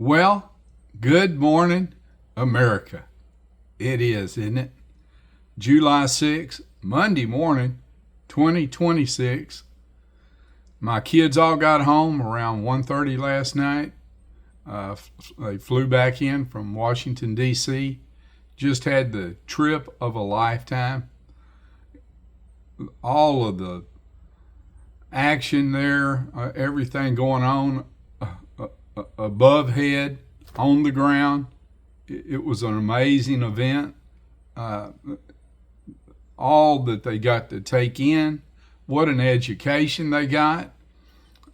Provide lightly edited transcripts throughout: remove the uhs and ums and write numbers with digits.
Well, good morning, America. It is, isn't it? July 6th, Monday morning, 2026. My kids all got home around 1:30 last night. They flew back in from Washington, D.C. Just had the trip of a lifetime. All of the action there, everything going on above head, on the ground. It was an amazing event. All that they got to take in, what an education they got.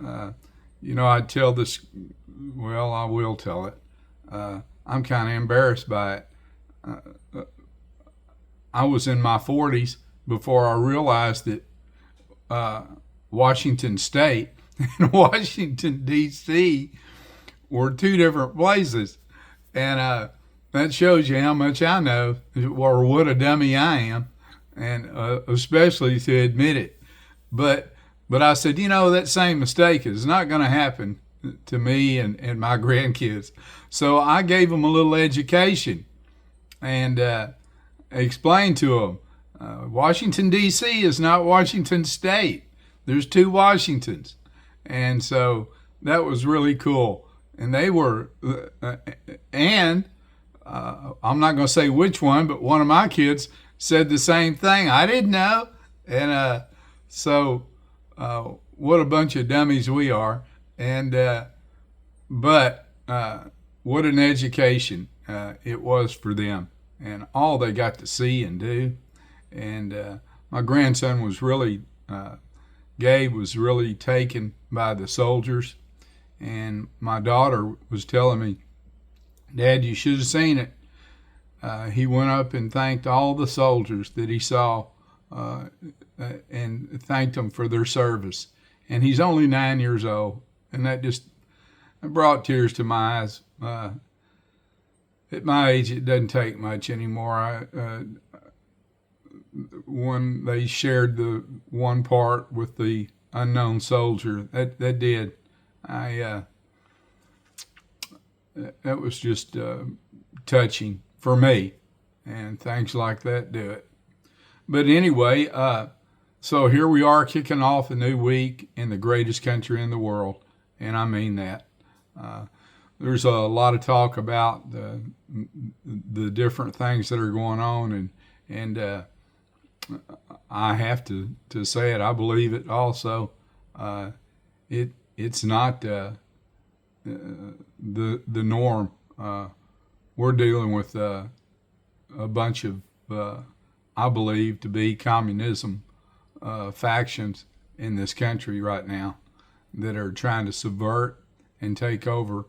I tell this, well, I will tell it. I'm kind of embarrassed by it. I was in my 40s before I realized that Washington State and Washington, D.C. were two different places. And that shows you how much I know, or what a dummy I am, and especially to admit it. But I said, that same mistake is not going to happen to me and my grandkids. So I gave them a little education and explained to them, Washington, D.C. is not Washington State. There's two Washingtons. And so that was really cool. And they were, I'm not going to say which one, but one of my kids said the same thing. I didn't know. And what a bunch of dummies we are. And but what an education it was for them, and all they got to see and do. And my grandson was really, Gabe was really taken by the soldiers. And my daughter was telling me, Dad, you should have seen it. He went up and thanked all the soldiers that he saw and thanked them for their service. And he's only 9 years old. And that just brought tears to my eyes. At my age, it doesn't take much anymore. When they shared the one part with the unknown soldier, that did. That was just touching for me, and things like that do it. But anyway, so here we are kicking off a new week in the greatest country in the world, and I mean that. There's a lot of talk about the different things that are going on, and I have to say it. I believe it also. It's not the norm. We're dealing with a bunch of, I believe, to be communism factions in this country right now that are trying to subvert and take over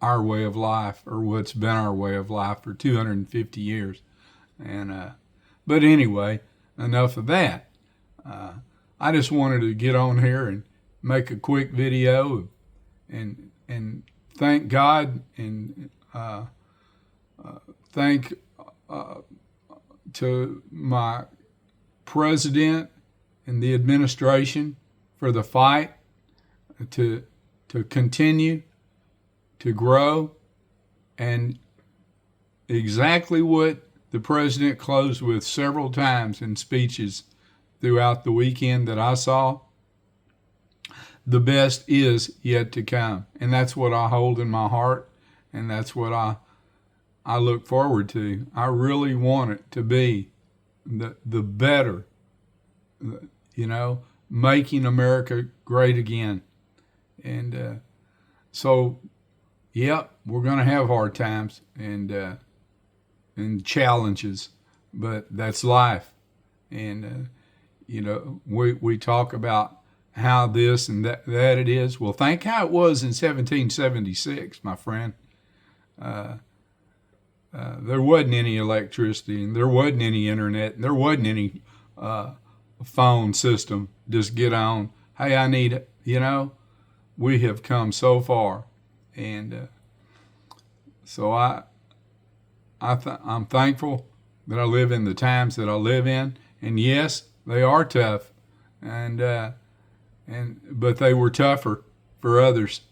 our way of life, or what's been our way of life for 250 years. And but anyway, enough of that. I just wanted to get on here and make a quick video and thank God and thank to my president and the administration for the fight to continue to grow, and exactly what the president closed with several times in speeches throughout the weekend that I saw. The best is yet to come. And that's what I hold in my heart, and that's what I look forward to. I really want it to be the better, making America great again. And so, yep, we're going to have hard times and challenges, but that's life. And, we talk about how this and that it is. Well, think how it was in 1776, my friend. There wasn't any electricity, and there wasn't any internet, and there wasn't any phone system. Just get on. Hey, I need it. We have come so far, and so I'm thankful that I live in the times that I live in. And yes, they are tough, but they were tougher for others.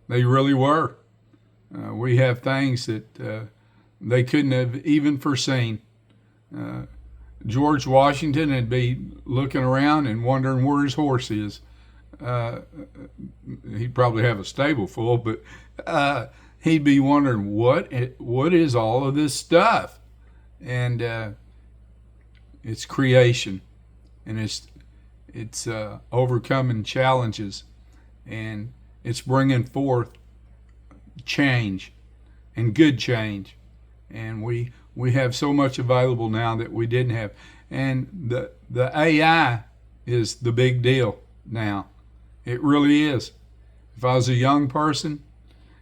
They really were. We have things that they couldn't have even foreseen. George Washington would be looking around and wondering where his horse is. He'd probably have a stable full, but he'd be wondering what is all of this stuff. And it's creation, and it's overcoming challenges, and it's bringing forth change, and good change. And we have so much available now that we didn't have. And the AI is the big deal now. It really is. If I was a young person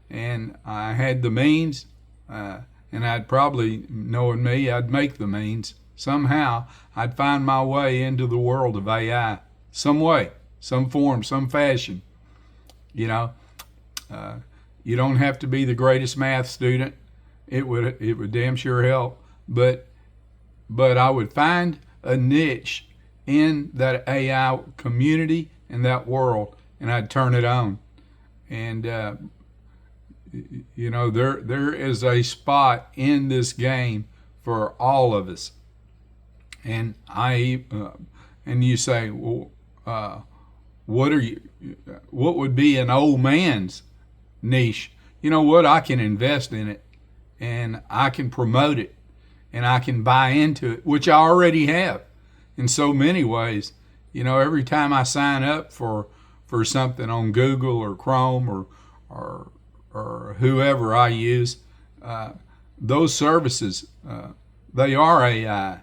and I had the means, and I'd probably, knowing me, I'd make the means. Somehow, I'd find my way into the world of AI. Some way, some form, some fashion. You know, you don't have to be the greatest math student. It would damn sure help. But I would find a niche in that AI community and that world, and I'd turn it on. And you know, there is a spot in this game for all of us. And and you say, well, what would be an old man's niche? You know what? I can invest in it, and I can promote it, and I can buy into it, which I already have in so many ways. You know, every time I sign up for something on Google or Chrome or whoever I use, those services, they are AI.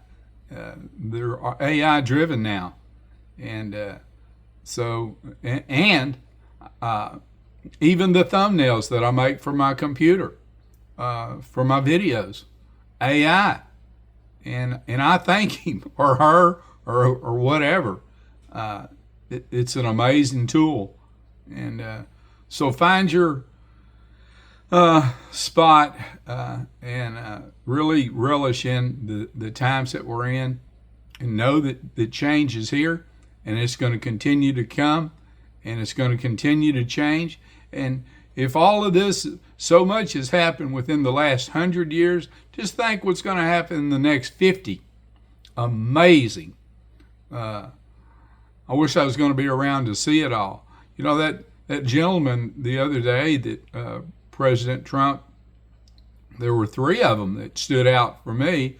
They're AI driven now. And even the thumbnails that I make for my computer, for my videos, AI. And I thank him or her or whatever. It's an amazing tool. And so find your spot and really relish in the times that we're in, and know that the change is here, and it's going to continue to come, and it's going to continue to change. And if all of this, so much has happened within the last 100 years, just think what's going to happen in the next 50. Amazing. I wish I was going to be around to see it all. You know, that gentleman the other day that President Trump, there were three of them that stood out for me.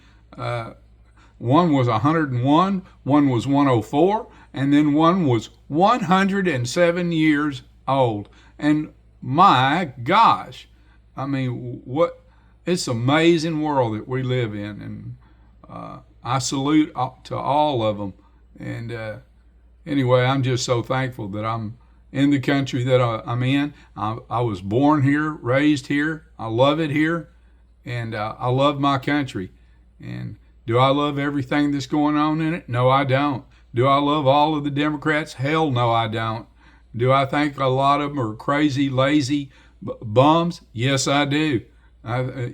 One was 101, one was 104, and then one was 107 years old. And my gosh, I mean, it's an amazing world that we live in. And I salute to all of them. And anyway, I'm just so thankful that I'm in the country that I'm in. I was born here, raised here. I love it here, and I love my country. And do I love everything that's going on in it? No, I don't. Do I love all of the Democrats? Hell no, I don't. Do I think a lot of them are crazy, lazy bums? Yes, I do.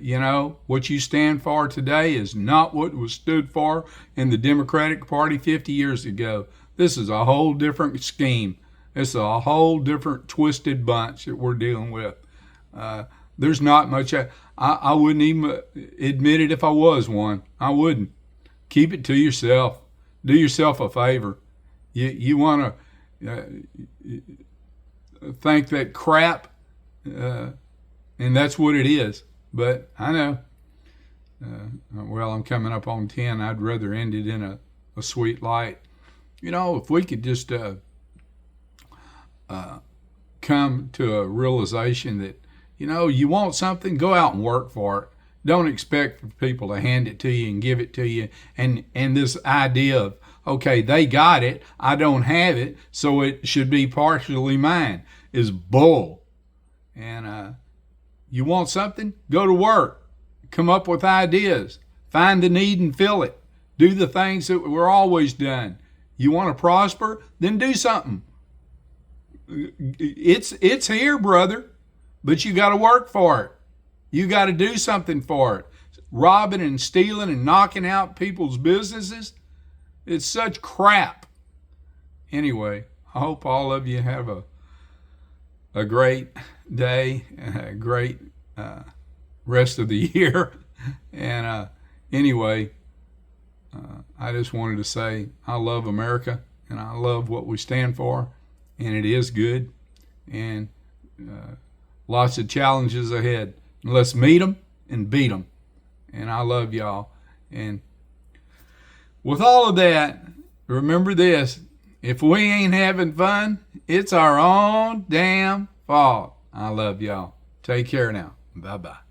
You know, what you stand for today is not what was stood for in the Democratic Party 50 years ago. This is a whole different scheme. It's a whole different twisted bunch that we're dealing with. There's not much. I wouldn't even admit it if I was one. I wouldn't. Keep it to yourself. Do yourself a favor. You want to think that crap, and that's what it is. But I know. Well, I'm coming up on 10. I'd rather end it in a sweet light. You know, if we could just come to a realization that, you know, you want something, go out and work for it. Don't expect for people to hand it to you and give it to you. And this idea of, okay, they got it, I don't have it, so it should be partially mine, is bull. And you want something? Go to work. Come up with ideas. Find the need and fill it. Do the things that we're always done. You want to prosper? Then do something. It's here, brother, but you got to work for it. You got to do something for it. Robbing and stealing and knocking out people's businesses, it's such crap. Anyway, I hope all of you have a great day, a great rest of the year. And anyway, I just wanted to say I love America and I love what we stand for, and it is good, and lots of challenges ahead. Let's meet them and beat them. And I love y'all. And with all of that, remember this: if we ain't having fun, it's our own damn fault. I love y'all. Take care now. Bye-bye.